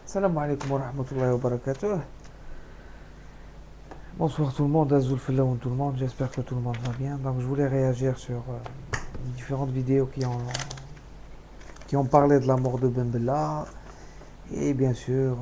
Salam alaikum wa rahmatullahi wa barakatuh. Bonsoir tout le monde, Azoul Fillaoun tout le monde, j'espère que tout le monde va bien. Donc je voulais réagir sur différentes vidéos qui ont parlé de la mort de Ben Bella et bien sûr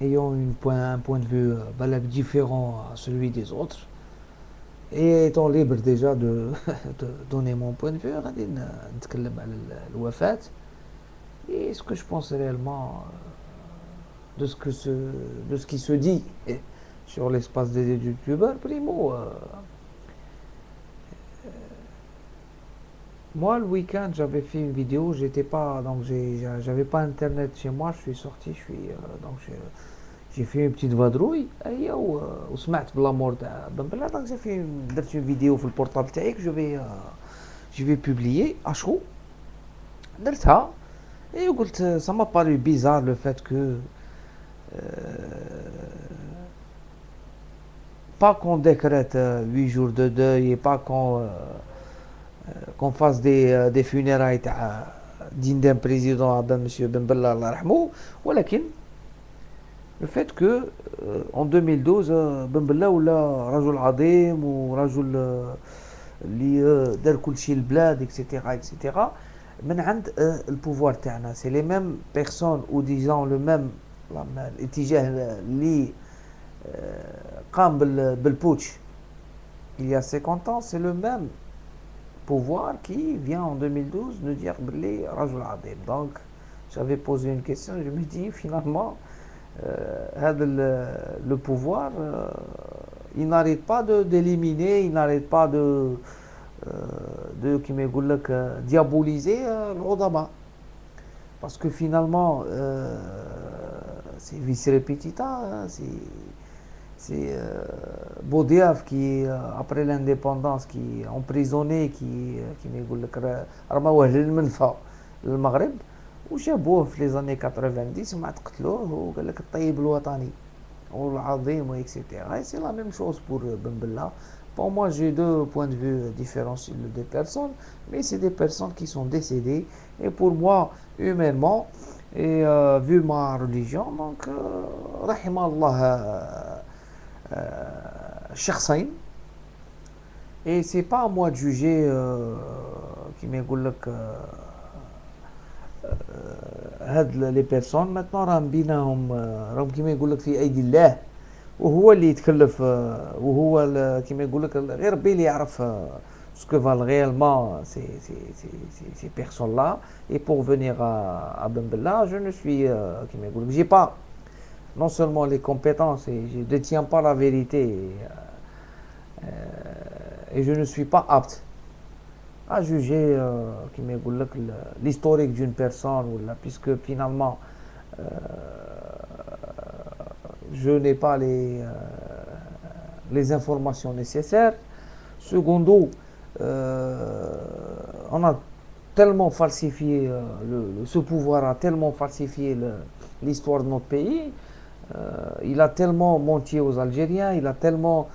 ayant un point de vue différent à celui des autres et étant libre déjà de donner mon point de vue. غادي نتكلم على الوفاة et ce que je pense réellement de ce qui se dit sur l'espace des youtubeurs. Primo, moi le week-end j'avais fait une vidéo, j'étais pas donc j'avais pas internet chez moi, je suis sorti, donc j'ai fait une petite vadrouille وسمعت بلا مور تاع بن بلا. Donc j'ai fait درت une vidéo في البورتابل تاعي que je vais publier اشهو درتها et قلت ça m'a paru bizarre le fait que pas qu'on décrète 8 jours de deuil et pas qu'on fasse des funérailles dignes d'un président ben monsieur Ben Bella Allah yarhamou, ولكن le fait que en 2012 Ben Bella ولا رجل عظيم ورجل اللي دار كل شيء البلاد etc من عند البوفوار تاعنا. c'est les mêmes personnes ou disons le même الاتجاه اللي قام بالبوتش il y a 50 ans, c'est le même pouvoir qui vient en 2012 nous dire بلي رجل عظيم. Donc j'avais posé une question, je me dis finalement le pouvoir il n'arrête pas d'éliminer, il n'arrête pas كيما يقول لك diaboliser العظماء parce que finalement c'est vice repetita, c'est Boudiaf qui après l'indépendance qui est emprisonné qui يقول لك رموه للمنفى للمغرب وجابوه في les années 90 وما قتلوه وقال لك الطيب الوطني والعظيم etc. Et c'est la même chose pour Ben Bella. Pour moi, j'ai deux points de vue différents sur les deux personnes, mais c'est des personnes qui sont décédées. Et pour moi, humainement, et vu ma religion, donc, rahima Allah shakhsain. Et c'est pas à moi de juger qui m'égoule que les personnes maintenant راهم بينهم راهم كيما يقول لك في ايدي الله وهو اللي يتكلف وهو كيما يقول لك غير ربي اللي يعرف ce que valent réellement ces personnes là. Et pour venir à Ben Bella, je ne suis كيما يقول لك j'ai pas non seulement les compétences et je ne détiens pas la vérité et je ne suis pas apte à juger l'historique d'une personne puisque finalement je n'ai pas les informations nécessaires. Secondo, on a tellement falsifié ce pouvoir a tellement falsifié l'histoire de notre pays. Il a tellement menti aux Algériens, il a tellement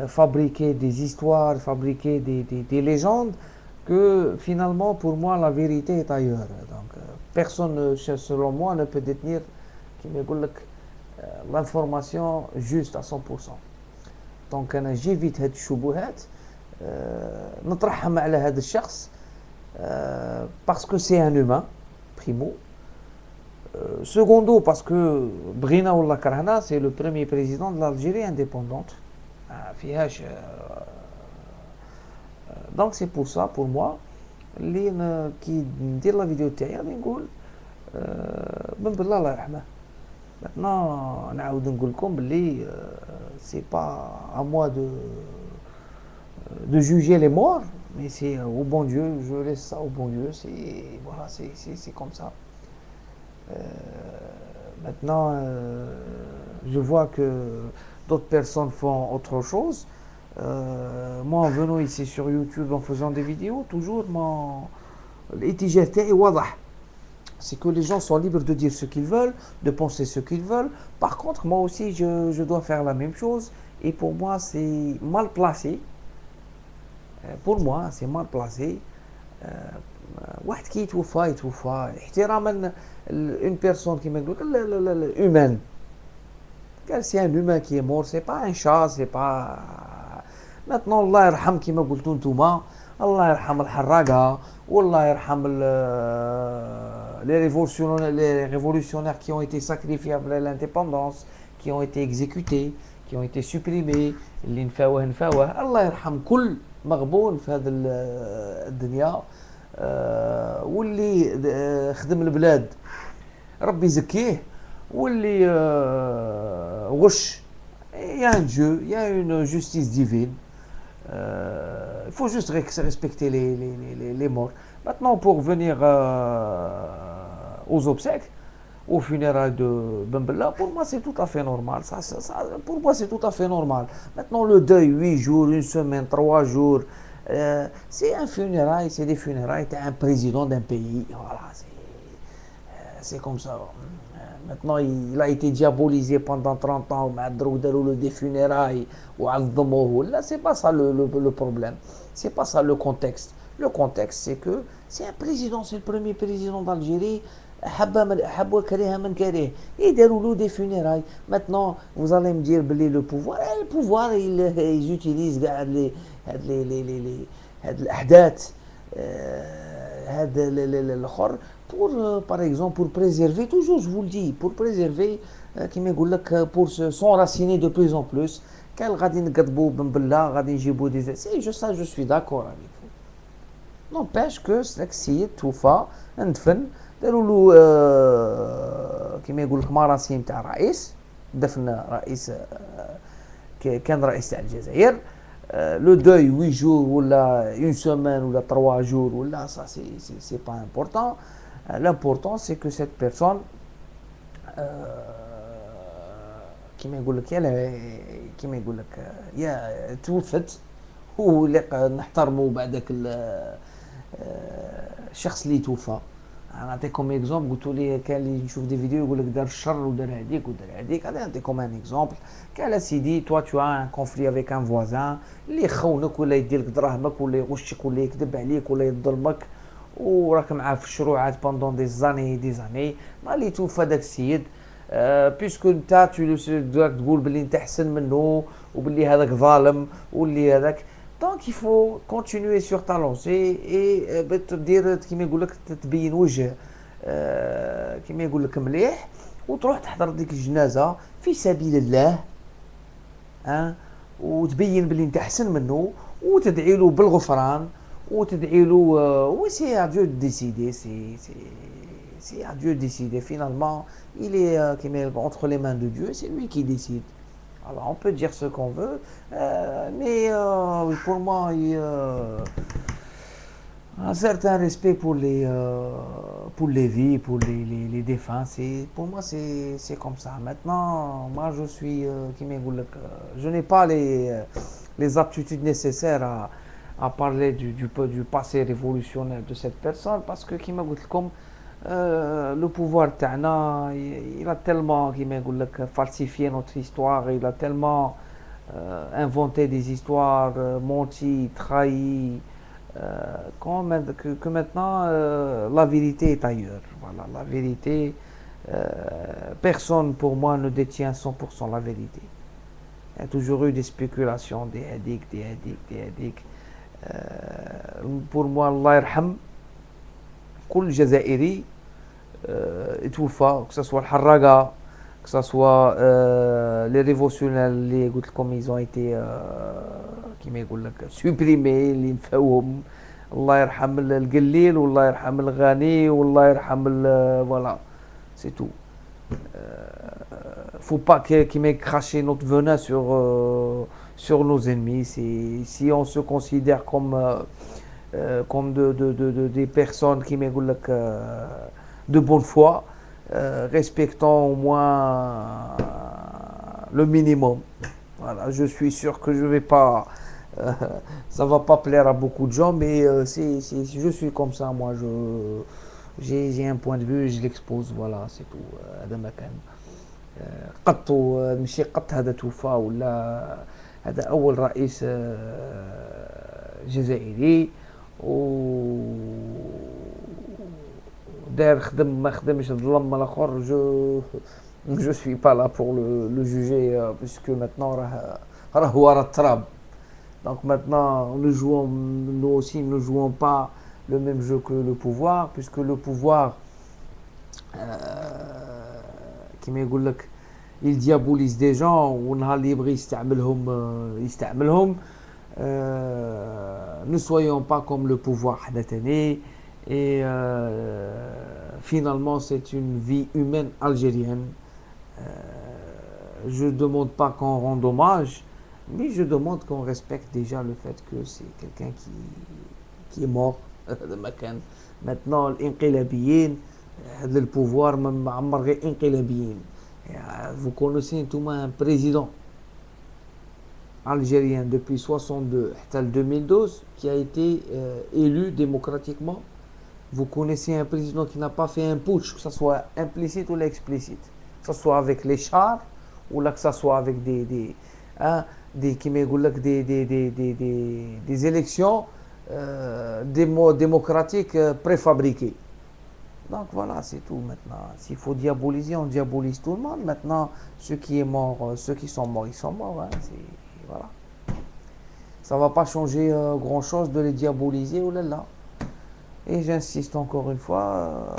fabriqué des histoires, fabriqué des légendes que finalement pour moi la vérité est ailleurs. Donc personne selon moi ne peut détenir l'information juste à 100%. Donc انا j'évite هاد الشبهات نطرحهم على هذا الشخص parce que c'est un humain primo. Secondo, parce que بغينا ولا كرهنا c'est le premier président de l'Algérie indépendante. Donc c'est pour ça pour moi اللي كي ندير لا فيديو تاعي غادي نقول بن بلا الله يرحمه. Maintenant نعاود نقول لكم بلي c'est pas à moi de juger les morts, mais c'est au bon Dieu, je laisse ça au bon Dieu. C'est voilà, c'est comme ça. Maintenant je vois que d'autres personnes font autre chose. Moi en venant ici sur YouTube en faisant des vidéos toujours الاتجاه تاعي واضح, c'est que les gens sont libres de dire ce qu'ils veulent, de penser ce qu'ils veulent. Par contre moi aussi je dois faire la même chose et pour moi c'est mal placé. Pour moi c'est mal placé واحد كي يتوفى احتراما اون بيرسون كيما نقول الاومان. قال سي ان اومان كي مور، سي با ان شا، سي با. ماتنون الله يرحم كيما قلتو نتوما، الله يرحم الحراقه، والله يرحم les révolutionnaires qui ont été sacrifiés après l'indépendance, qui ont été exécutés, qui ont été supprimés، اللي نفاوه الله يرحم كل مغبون في هذه الدنيا، واللي خدم البلاد ربي يزكيه، واللي غش. Il y a un Dieu, il y a une justice divine. Il faut juste respecter les morts. Maintenant, pour venir aux obsèques, aux funérailles de Ben Bella, pour moi c'est tout à fait normal. Pour moi c'est tout à fait normal. Maintenant, le deuil, 8 jours, 1 semaine, 3 jours, c'est un funérail, c'est des funérailles d'un président d'un pays. Voilà, c'est comme ça. Maintenant, il a été diabolisé pendant 30 ans, des funérailles, là, c'est pas ça le problème. C'est pas ça le contexte. Le contexte, c'est que c'est un président, c'est le premier président d'Algérie. Et déroule des funérailles. Maintenant, vous allez me dire, le pouvoir, ils utilisent les pour, par exemple, pour préserver, toujours je vous le dis, pour préserver, pour s'enraciner de plus en plus. Ça, je suis d'accord avec vous. N'empêche que c'est توفى ندفن، داروا له كما يقول لك مراسم تاع رئيس، دفن رئيس كان رئيس تاع الجزائر. Le deuil 8 jours ou 1 semaine ou 3 jours ou là, ça c'est pas important. L'important c'est que cette personne كما يقول لك يا توفت، ونحترموا بعدك الشخص اللي توفى. نعطيكم اكزومبل، قلتوا لي كان اللي نشوف دي فيديو يقول لك دار الشر ودار هذيك ودار هذيك. غادي نعطيكم ان اكزومبل. قال سيدي توا تو ان كونفلي افيك ان فوازان اللي يخونك ولا يدير لك دراهمك ولا يغشك ولا يكذب عليك ولا يظلمك، وراك معاه في الشروعات بوندون دي زاني مالي توفى داك السيد. بيسكو نتا تقول باللي انت احسن منه وباللي هذاك ظالم واللي هذاك. دونك يفو كونتينيوي سور تا لونسي اي دير كيما يقول لك تبين وجه كيما يقول لك مليح، وتروح تحضر ديك الجنازه في سبيل الله، وتبين باللي انت احسن منه، وتدعي له بالغفران، وتدعي له وسي ا ديو ديسيدي. C'est à Dieu de décider. Finalement, il est entre les mains de Dieu, c'est lui qui décide. Alors, on peut dire ce qu'on veut, mais pour moi, il y a un certain respect pour les vies, pour les défunts. Pour moi, c'est comme ça. Maintenant, moi, je suis, je n'ai pas les aptitudes nécessaires à parler du passé révolutionnaire de cette personne, parce que, comme le pouvoir تاعنا il a tellement falsifié notre histoire, il a tellement inventé des histoires, menti, trahi, que maintenant la vérité est ailleurs. Voilà, la vérité, personne pour moi ne détient 100% la vérité. Il y a toujours eu des spéculations, des hadiks. Pour moi, Allah yarham كل جزائري اتوفى، que ce soit الحراقة، que ce soit les révolutionnaires اللي قلت لكم ils ont été كيما يقول لك supprimés، اللي نفاوهم. الله يرحم القليل والله يرحم الغني والله يرحم voilà, c'est tout. Faut pas كيما cracher notre venin sur nos ennemis. Si on se considère comme des personnes qui de bonne foi, respectant au moins le minimum. Voilà, je suis sûr que je vais pas, ça va pas plaire à beaucoup de gens, mais je suis comme ça, moi, j'ai un point de vue, je l'expose, voilà, c'est tout. هذا ما كان قط ماشي قط هذا توفى ولا هذا أول رئيس جزائري. داير خدم ما خدمش ظلم الاخر je suis pas là pour le juger puisque maintenant راه ورا التراب. Donc maintenant nous aussi ne jouons pas le même jeu que le pouvoir, puisque le pouvoir كيما يقول لك il diabolise des gens ونهار اللي يبغي يستعملهم. Ne soyons pas comme le pouvoir حنا تاني. Et finalement c'est une vie humaine algérienne. Je ne demande pas qu'on rende hommage, mais je demande qu'on respecte déjà le fait que c'est quelqu'un qui est mort. Maintenant الانقلابيين le pouvoir معمر غير انقلابيين. Vous connaissez tout un président algérien depuis 62 حتى 2012 qui a été élu démocratiquement. Vous connaissez un président qui n'a pas fait un putsch, que ce soit implicite ou explicite, que ce soit avec les chars ou là que ce soit avec des élections démocratiques préfabriquées. Donc voilà, c'est tout maintenant. S'il faut diaboliser, on diabolise tout le monde. Maintenant, ceux qui sont morts, ils sont morts. Hein, voilà. Ça ne va pas changer grand-chose de les diaboliser, oh là là. Et j'insiste encore une fois,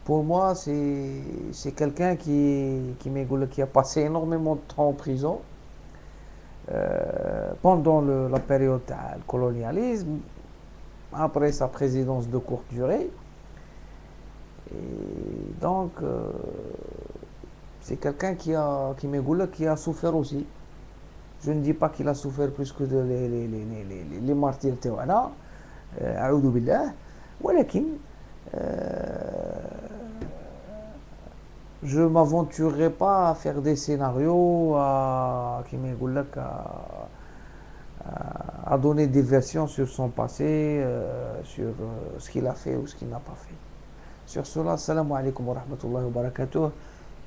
pour moi, c'est quelqu'un qui a passé énormément de temps en prison pendant la période du colonialisme, après sa présidence de courte durée. Et donc, c'est quelqu'un qui a souffert aussi. Je ne dis pas qu'il a souffert plus que les martyrs تاعنا أعوذ بالله, ولكن je ne m'aventurerai pas à faire des scénarios, à donner des versions sur son passé, sur ce qu'il a fait ou ce qu'il n'a pas fait. Sur cela, salam alaikum wa rahmatullahi wa barakatuh,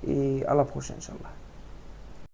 et à la prochaine, Inch'Allah.